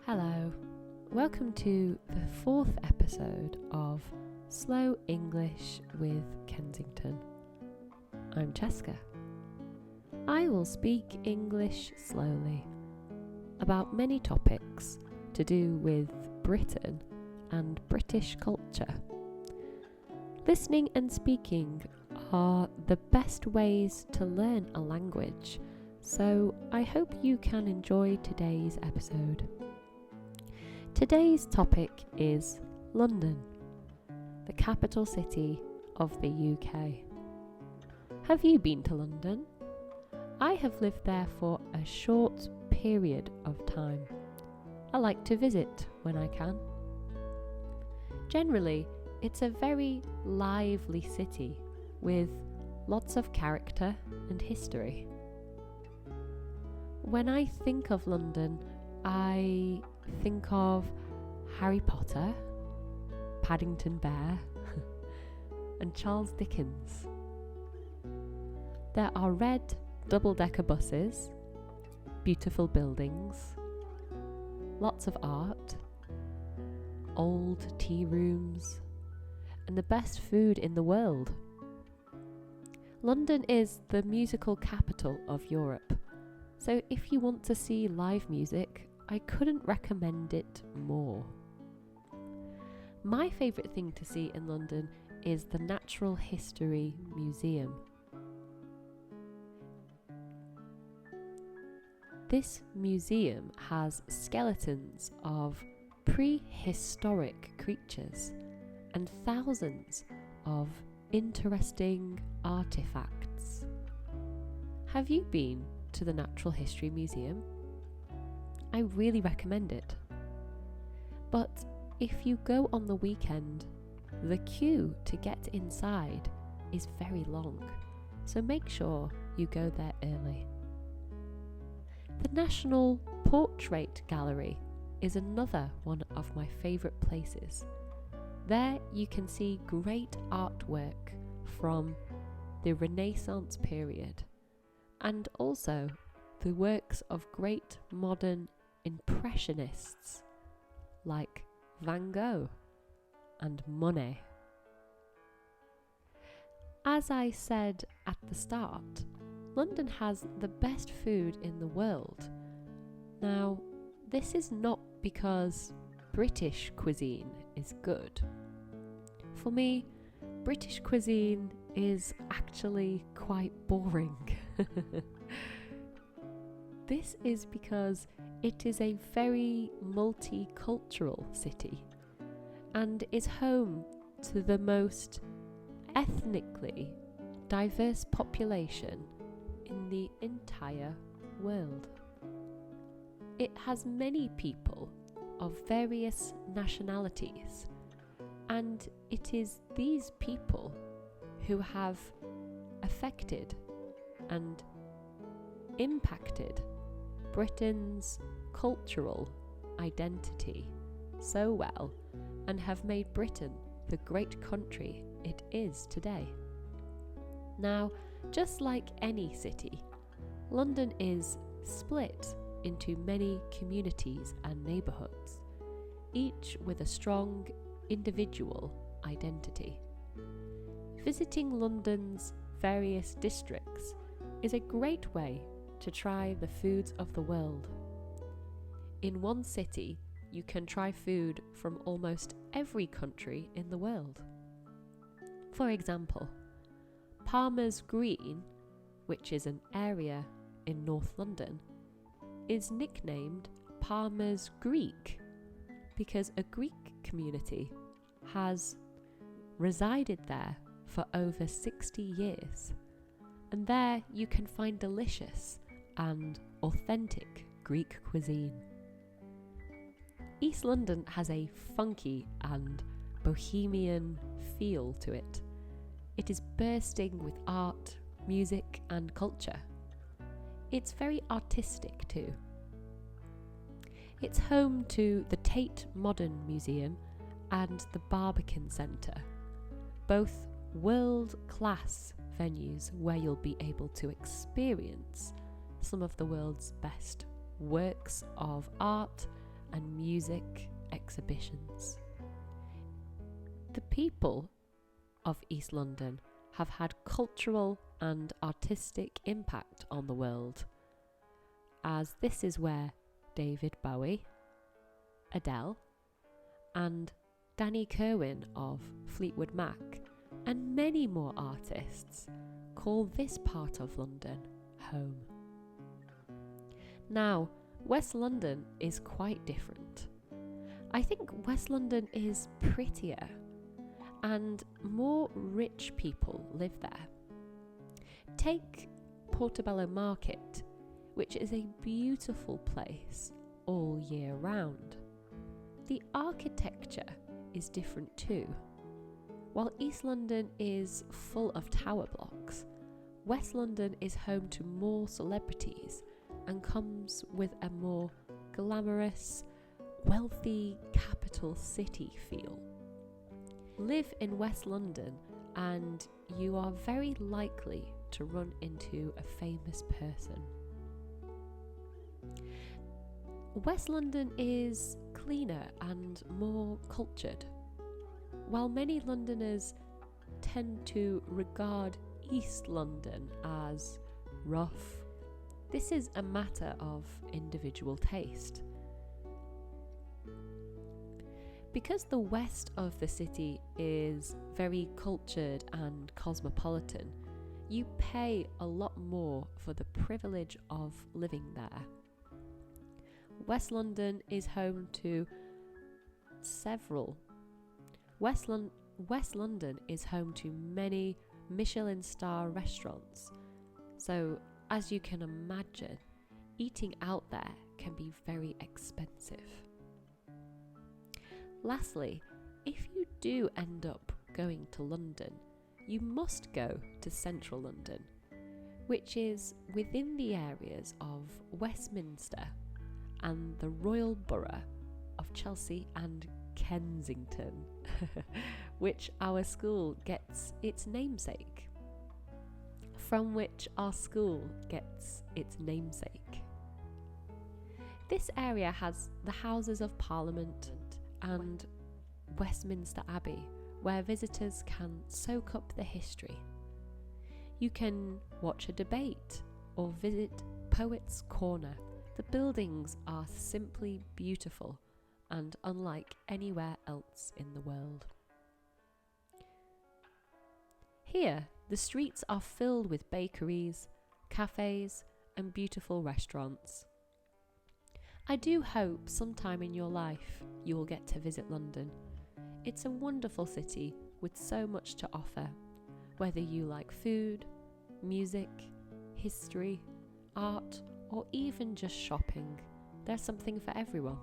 Hello, welcome to the fourth episode of Slow English with Kensington. I'm Cheska. I will speak English slowly about many topics to do with Britain and British culture. Listening and speaking are the best ways to learn a language, so I hope you can enjoy today's episode. Today's topic is London, the capital city of the UK. Have you been to London? I have lived there for a short period of time. I like to visit when I can. Generally, it's a very lively city with lots of character and history. When I think of London, I think of Harry Potter, Paddington Bear, and Charles Dickens. There are red double-decker buses, beautiful buildings, lots of art, old tea rooms, and the best food in the world. London is the musical capital of Europe, so if you want to see live music, I couldn't recommend it more. My favourite thing to see in London is the Natural History Museum. This museum has skeletons of prehistoric creatures and thousands of interesting artifacts. Have you been to the Natural History Museum? I really recommend it. But if you go on the weekend, the queue to get inside is very long, so make sure you go there early. The National Portrait Gallery is another one of my favourite places. There you can see great artwork from the Renaissance period and also the works of great modern Impressionists like Van Gogh and Monet. As I said at the start, London has the best food in the world. Now, this is not because British cuisine is good. For me, British cuisine is actually quite boring. This is because it is a very multicultural city and is home to the most ethnically diverse population in the entire world. It has many people of various nationalities, and it is these people who have affected and impacted Britain's cultural identity so well and have made Britain the great country it is today. Now, just like any city, London is split into many communities and neighbourhoods, each with a strong individual identity. Visiting London's various districts is a great way to try the foods of the world. In one city, you can try food from almost every country in the world. For example, Palmer's Green, which is an area in North London, is nicknamed Palmer's Greek because a Greek community has resided there for over 60 years, and there you can find delicious and authentic Greek cuisine. East London has a funky and bohemian feel to it. It is bursting with art, music, and culture. It's very artistic too. It's home to the Tate Modern Museum and the Barbican Centre, both world-class venues where you'll be able to experience some of the world's best works of art and music exhibitions. The people of East London have had cultural and artistic impact on the world, as this is where David Bowie, Adele, and Danny Kirwan of Fleetwood Mac, and many more artists call this part of London home. Now, West London is quite different. I think West London is prettier and more rich people live there. Take Portobello Market, which is a beautiful place all year round. The architecture is different too. While East London is full of tower blocks, West London is home to more celebrities and comes with a more glamorous, wealthy capital city feel. Live in West London and you are very likely to run into a famous person. West London is cleaner and more cultured. While many Londoners tend to regard East London as rough, this is a matter of individual taste. Because the west of the city is very cultured and cosmopolitan, you pay a lot more for the privilege of living there. West London is home to West London is home to many Michelin star restaurants. So, as you can imagine, eating out there can be very expensive. Lastly, if you do end up going to London, you must go to central London, which is within the areas of Westminster and the Royal Borough of Chelsea and Kensington, which our school gets its namesake. This area has the Houses of Parliament and Westminster Abbey, where visitors can soak up the history. You can watch a debate or visit Poets' Corner. The buildings are simply beautiful and unlike anywhere else in the world. Here, the streets are filled with bakeries, cafes, and beautiful restaurants. I do hope sometime in your life you will get to visit London. It's a wonderful city with so much to offer. Whether you like food, music, history, art, or even just shopping, there's something for everyone.